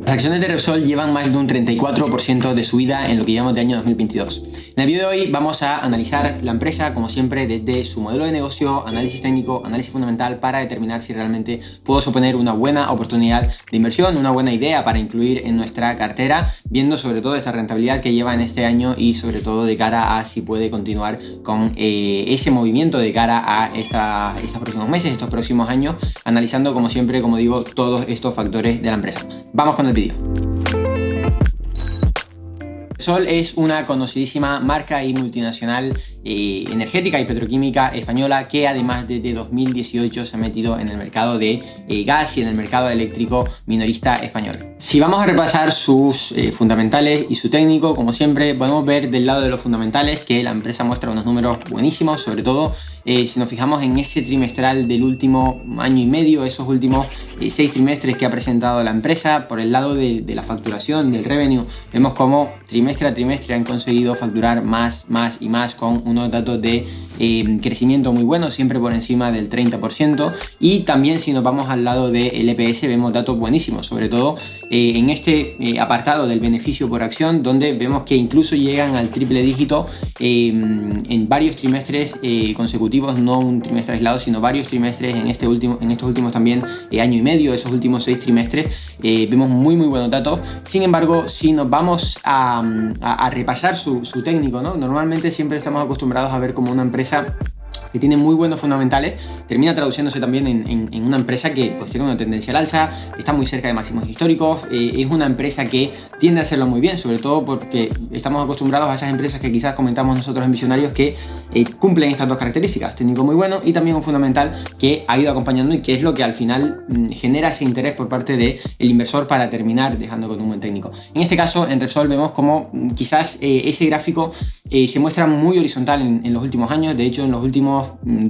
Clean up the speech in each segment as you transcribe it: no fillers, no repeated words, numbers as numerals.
Las acciones de Repsol llevan más de un 34% de subida en lo que llevamos de año 2022. En el vídeo de hoy vamos a analizar la empresa, como siempre, desde su modelo de negocio, análisis técnico, análisis fundamental, para determinar si realmente puedo suponer una buena oportunidad de inversión, una buena idea para incluir en nuestra cartera, viendo sobre todo esta rentabilidad que lleva en este año y sobre todo de cara a si puede continuar con ese movimiento de cara a estos próximos meses, estos próximos años, analizando como siempre, como digo, todos estos factores de la empresa. Vamos con el vídeo. Repsol es una conocidísima marca y multinacional energética y petroquímica española que además desde 2018 se ha metido en el mercado de gas y en el mercado eléctrico minorista español. Si vamos a repasar sus fundamentales y su técnico, como siempre podemos ver del lado de los fundamentales que la empresa muestra unos números buenísimos, sobre todo si nos fijamos en ese trimestral del último año y medio, esos últimos 6 trimestres que ha presentado la empresa. Por el lado de la facturación, del revenue, vemos cómo trimestre a trimestre han conseguido facturar más y más, con unos datos de crecimiento muy buenos, siempre por encima del 30%. Y también si nos vamos al lado del EPS vemos datos buenísimos, sobre todo en este apartado del beneficio por acción, donde vemos que incluso llegan al triple dígito en varios trimestres consecutivos, no un trimestre aislado, sino varios trimestres en estos últimos también año y medio, esos últimos 6 trimestres, vemos muy buenos datos. Sin embargo, si nos vamos a repasar su técnico, ¿no? Normalmente siempre estamos acostumbrados a ver como una empresa que tiene muy buenos fundamentales, termina traduciéndose también en una empresa que pues tiene una tendencia al alza, está muy cerca de máximos históricos, es una empresa que tiende a hacerlo muy bien, sobre todo porque estamos acostumbrados a esas empresas que quizás comentamos nosotros en Visionarios que cumplen estas dos características: técnico muy bueno y también un fundamental que ha ido acompañando, y que es lo que al final genera ese interés por parte del inversor para terminar dejando con un buen técnico. En este caso, en Repsol vemos como quizás ese gráfico se muestra muy horizontal en los últimos años. De hecho, en los últimos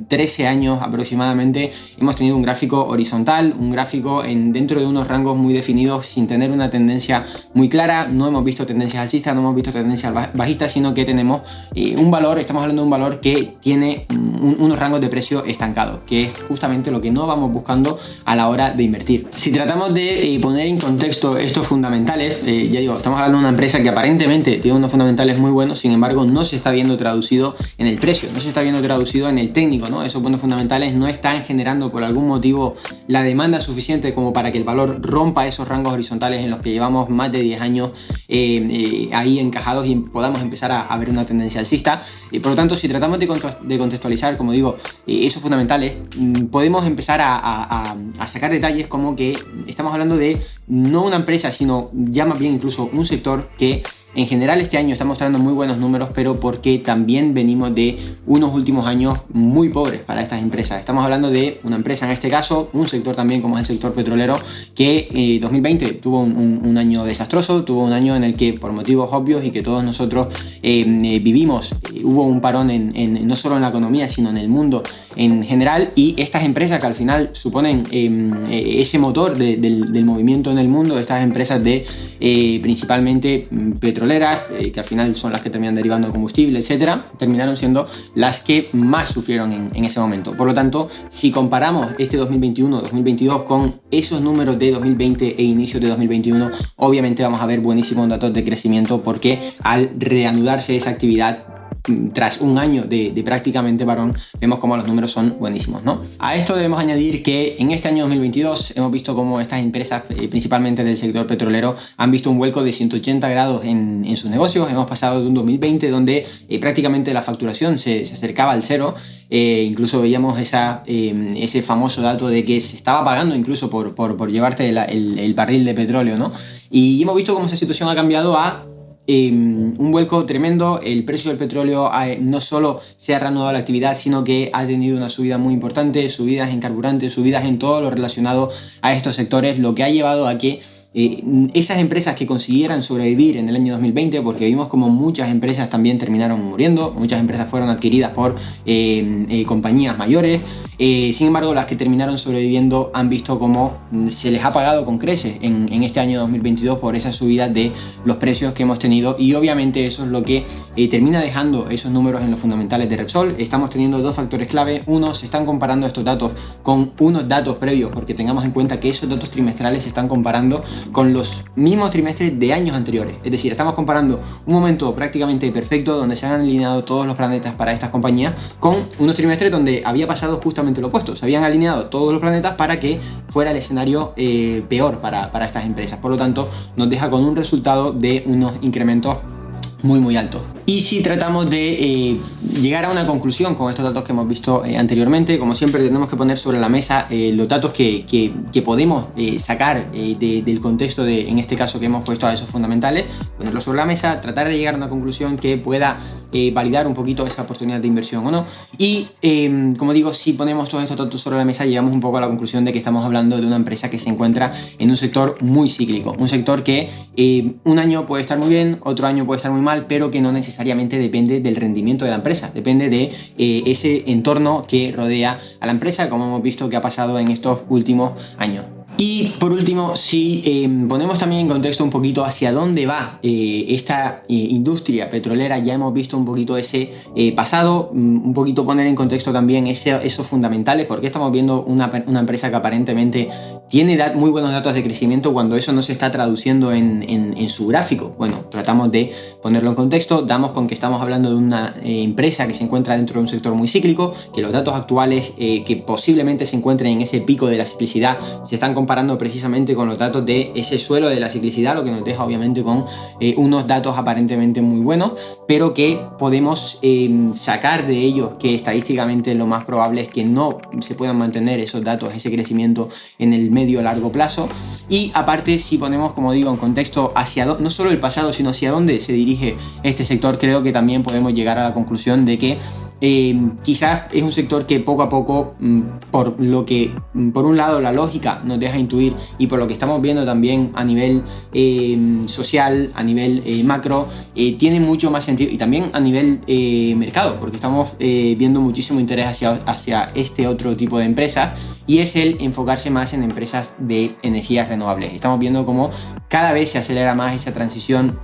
13 años aproximadamente hemos tenido un gráfico horizontal, un gráfico dentro de unos rangos muy definidos, sin tener una tendencia muy clara. No hemos visto tendencias alcistas, no hemos visto tendencias bajistas, sino que tenemos un valor, estamos hablando de un valor que tiene unos rangos de precio estancados, que es justamente lo que no vamos buscando a la hora de invertir. Si tratamos de poner en contexto estos fundamentales, ya digo, estamos hablando de una empresa que aparentemente tiene unos fundamentales muy buenos, sin embargo no se está viendo traducido en el precio, no se está viendo traducido en el técnico, ¿no? Esos buenos fundamentales no están generando por algún motivo la demanda suficiente como para que el valor rompa esos rangos horizontales en los que llevamos más de 10 años ahí encajados y podamos empezar a ver una tendencia alcista. Por lo tanto, si tratamos de contextualizar, como digo, esos fundamentales, podemos empezar a sacar detalles como que estamos hablando de no una empresa, sino ya más bien incluso un sector que en general este año está mostrando muy buenos números, pero porque también venimos de unos últimos años muy pobres para estas empresas. Estamos hablando de una empresa, en este caso, un sector también como es el sector petrolero, que 2020 tuvo un año desastroso, tuvo un año en el que, por motivos obvios y que todos nosotros vivimos, hubo un parón no solo en la economía, sino en el mundo en general, y estas empresas que al final suponen ese motor del movimiento en el mundo, estas empresas de principalmente petroleras, que al final son las que terminan derivando de combustible, etcétera, terminaron siendo las que más sufrieron en ese momento. Por lo tanto, si comparamos este 2021-2022 con esos números de 2020 e inicios de 2021, obviamente vamos a ver buenísimos datos de crecimiento, porque al reanudarse esa actividad tras un año de prácticamente parón, vemos como los números son buenísimos, ¿no? A esto debemos añadir que en este año 2022 hemos visto cómo estas empresas, principalmente del sector petrolero, han visto un vuelco de 180 grados en sus negocios. Hemos pasado de un 2020 donde prácticamente la facturación se acercaba al cero, incluso veíamos ese famoso dato de que se estaba pagando incluso por llevarte el barril de petróleo, ¿no? Y hemos visto cómo esa situación ha cambiado a un vuelco tremendo. El precio del petróleo no solo se ha reanudado la actividad, sino que ha tenido una subida muy importante, subidas en carburantes, subidas en todo lo relacionado a estos sectores, lo que ha llevado a que esas empresas que consiguieran sobrevivir en el año 2020, porque vimos como muchas empresas también terminaron muriendo, muchas empresas fueron adquiridas por compañías mayores, Sin embargo, las que terminaron sobreviviendo han visto cómo se les ha pagado con creces en este año 2022 por esa subida de los precios que hemos tenido, y obviamente eso es lo que termina dejando esos números en los fundamentales de Repsol. Estamos teniendo dos factores clave. Uno, se están comparando estos datos con unos datos previos, porque tengamos en cuenta que esos datos trimestrales se están comparando con los mismos trimestres de años anteriores. Es decir, estamos comparando un momento prácticamente perfecto donde se han alineado todos los planetas para estas compañías con unos trimestres donde había pasado justamente lo opuesto. Se habían alineado todos los planetas para que fuera el escenario peor para estas empresas. Por lo tanto, nos deja con un resultado de unos incrementos muy alto. Y si tratamos de llegar a una conclusión con estos datos que hemos visto anteriormente, como siempre tenemos que poner sobre la mesa los datos que podemos sacar del contexto en este caso que hemos puesto a esos fundamentales, ponerlos sobre la mesa, tratar de llegar a una conclusión que pueda validar un poquito esa oportunidad de inversión o no. Y como digo, si ponemos todos estos datos sobre la mesa, llegamos un poco a la conclusión de que estamos hablando de una empresa que se encuentra en un sector muy cíclico, un sector que un año puede estar muy bien, otro año puede estar muy mal, pero que no necesariamente depende del rendimiento de la empresa, depende de ese entorno que rodea a la empresa, como hemos visto que ha pasado en estos últimos años. Y por último, si ponemos también en contexto un poquito hacia dónde va esta industria petrolera, ya hemos visto un poquito ese pasado, un poquito poner en contexto también esos fundamentales, porque estamos viendo una empresa que aparentemente tiene muy buenos datos de crecimiento cuando eso no se está traduciendo en su gráfico. Bueno, tratamos de ponerlo en contexto, damos con que estamos hablando de una empresa que se encuentra dentro de un sector muy cíclico, que los datos actuales que posiblemente se encuentren en ese pico de la ciclicidad se están comparando precisamente con los datos de ese suelo de la ciclicidad, lo que nos deja obviamente con unos datos aparentemente muy buenos, pero que podemos sacar de ellos que estadísticamente lo más probable es que no se puedan mantener esos datos, ese crecimiento en el medio o largo plazo. Y aparte, si ponemos, como digo, en contexto hacia no solo el pasado, sino hacia dónde se dirige este sector, creo que también podemos llegar a la conclusión de que quizás es un sector que poco a poco, por un lado la lógica nos deja intuir y por lo que estamos viendo también a nivel social, a nivel macro, tiene mucho más sentido, y también a nivel mercado, porque estamos viendo muchísimo interés hacia este otro tipo de empresas, y es el enfocarse más en empresas de energías renovables. Estamos viendo cómo cada vez se acelera más esa transición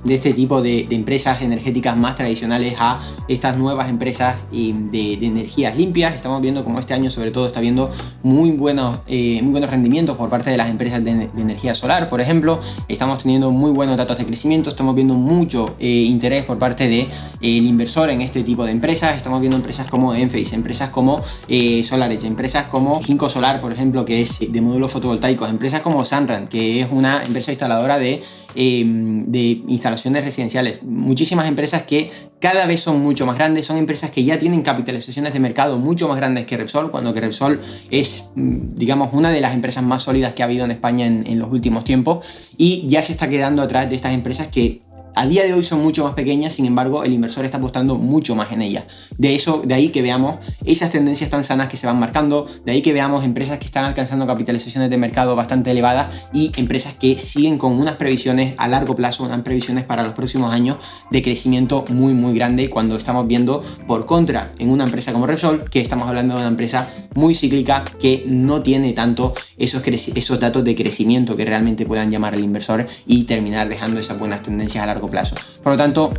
de este tipo de empresas energéticas más tradicionales a estas nuevas empresas de energías limpias. Estamos viendo como este año sobre todo está viendo muy buenos rendimientos por parte de las empresas de energía solar, por ejemplo. Estamos teniendo muy buenos datos de crecimiento, estamos viendo mucho interés por parte del inversor en este tipo de empresas. Estamos viendo empresas como Enphase, empresas como SolarEdge, empresas como Jinko Solar, por ejemplo, que es de módulos fotovoltaicos, empresas como Sunrun, que es una empresa instaladora de instalaciones residenciales. Muchísimas empresas que cada vez son mucho más grandes, son empresas que ya tienen capitalizaciones de mercado mucho más grandes que Repsol, cuando que Repsol es, digamos, una de las empresas más sólidas que ha habido en España en los últimos tiempos, y ya se está quedando atrás de estas empresas que a día de hoy son mucho más pequeñas. Sin embargo, el inversor está apostando mucho más en ellas. De ahí que veamos esas tendencias tan sanas que se van marcando, de ahí que veamos empresas que están alcanzando capitalizaciones de mercado bastante elevadas y empresas que siguen con unas previsiones a largo plazo, unas previsiones para los próximos años de crecimiento muy grande, cuando estamos viendo por contra en una empresa como Repsol que estamos hablando de una empresa muy cíclica que no tiene tanto esos datos de crecimiento que realmente puedan llamar al inversor y terminar dejando esas buenas tendencias a largo plazo. Por lo tanto,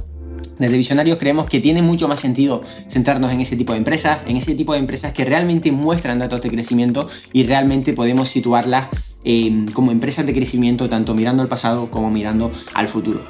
desde Visionarios creemos que tiene mucho más sentido centrarnos en ese tipo de empresas, que realmente muestran datos de crecimiento y realmente podemos situarlas como empresas de crecimiento, tanto mirando al pasado como mirando al futuro.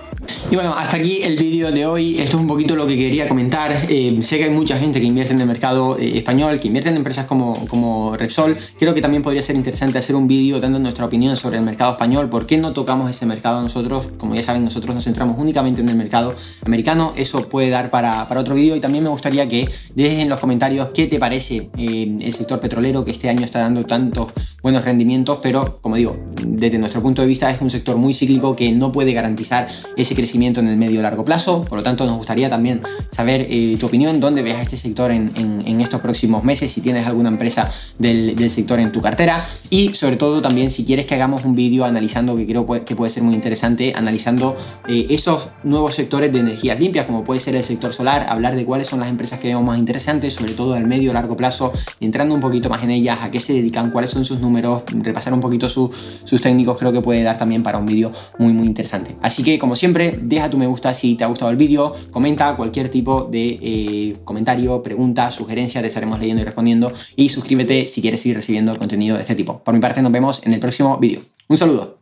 Y bueno, hasta aquí el vídeo de hoy. Esto es un poquito lo que quería comentar. Sé que hay mucha gente que invierte en el mercado español, que invierte en empresas como Repsol. Creo que también podría ser interesante hacer un vídeo dando nuestra opinión sobre el mercado español. ¿Por qué no tocamos ese mercado nosotros? Como ya saben, nosotros nos centramos únicamente en el mercado americano. Eso puede dar para otro vídeo, y también me gustaría que dejes en los comentarios qué te parece el sector petrolero, que este año está dando tantos buenos rendimientos, pero como digo, desde nuestro punto de vista es un sector muy cíclico que no puede garantizar ese crecimiento crecimiento en el medio y largo plazo. Por lo tanto, nos gustaría también saber tu opinión, dónde ves a este sector en estos próximos meses, si tienes alguna empresa del sector en tu cartera, y sobre todo también si quieres que hagamos un vídeo analizando, que creo que puede ser muy interesante, analizando esos nuevos sectores de energías limpias, como puede ser el sector solar, hablar de cuáles son las empresas que vemos más interesantes, sobre todo al medio y largo plazo, entrando un poquito más en ellas, a qué se dedican, cuáles son sus números, repasar un poquito sus técnicos. Creo que puede dar también para un vídeo muy interesante. Así que, como siempre, deja tu me gusta si te ha gustado el vídeo, comenta cualquier tipo de comentario, pregunta, sugerencia, te estaremos leyendo y respondiendo, y suscríbete si quieres seguir recibiendo contenido de este tipo. Por mi parte, nos vemos en el próximo vídeo. Un saludo.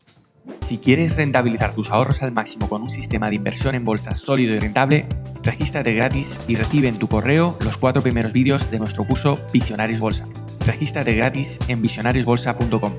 Si quieres rentabilizar tus ahorros al máximo con un sistema de inversión en bolsa sólido y rentable, regístrate gratis y recibe en tu correo los 4 primeros vídeos de nuestro curso Visionarios Bolsa. Regístrate gratis en visionariosbolsa.com.